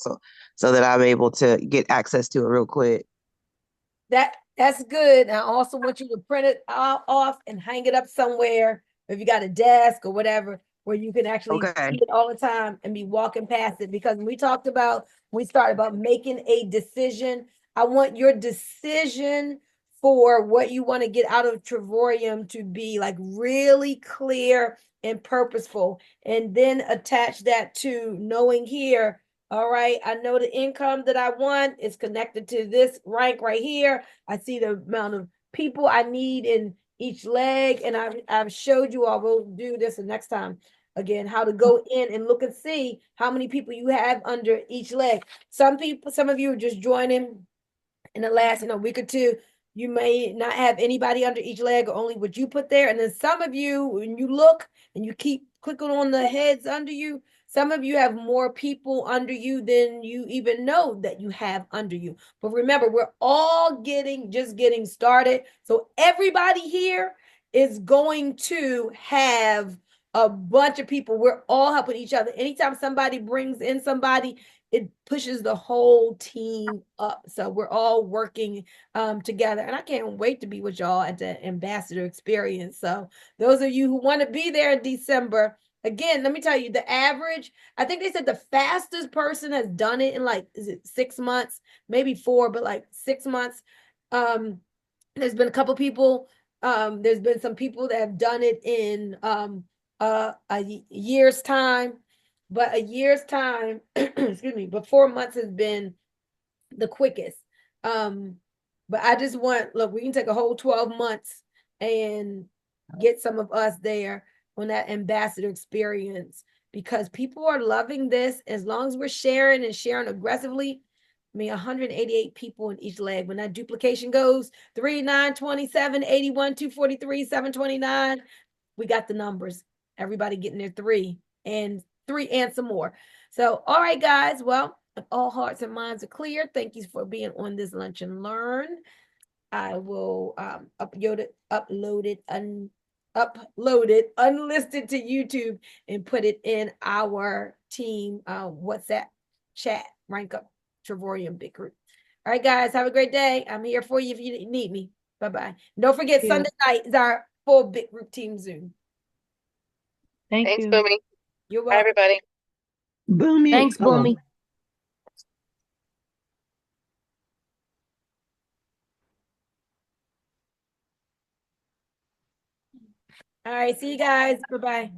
that I'm able to get access to it real quick. That's good. I also want you to print it off and hang it up somewhere. If you got a desk or whatever, where you can actually see it all the time and be walking past it. Because we started about making a decision. I want your decision for what you want to get out of Trevorium to be like really clear and purposeful, and then attach that to knowing here, all right, I know the income that I want is connected to this rank right here. I see the amount of people I need in each leg, and I've showed you all. We'll do this the next time again, how to go in and look and see how many people you have under each leg. Some of you are just joining in the last week or two. You may not have anybody under each leg, or only what you put there. And then some of you, when you look and you keep clicking on the heads under you, some of you have more people under you than you even know that you have under you. But remember, we're all just getting started. So everybody here is going to have a bunch of people. We're all helping each other. Anytime somebody brings in somebody, it pushes the whole team up. So we're all working together. And I can't wait to be with y'all at the Ambassador Experience. So those of you who want to be there in December, again, let me tell you, the average, I think they said the fastest person has done it in is it 6 months, maybe 4, but like 6 months. There's been a couple people, there's been some people that have done it in a year's time, but a year's time, excuse me, but 4 months has been the quickest. But I just look, we can take a whole 12 months and get some of us there on that ambassador experience, because people are loving this. As long as we're sharing and sharing aggressively, 188 people in each leg. When that duplication goes 3, 9, 27, 81, 243, 729, we got the numbers. Everybody getting their 3 and some more. So, all right, guys. Well, if all hearts and minds are clear, thank you for being on this Lunch and Learn. I will upload it unlisted to YouTube and put it in our team WhatsApp chat, Rank Up Trevorium Big Group. All right, guys, have a great day. I'm here for you if you need me. Bye-bye. Don't forget, Sunday night is our full Big Group team Zoom. Thanks, Boomy. You're welcome. Bye, everybody. Boomy. Thanks, Boomy. All right, see you guys. Bye-bye.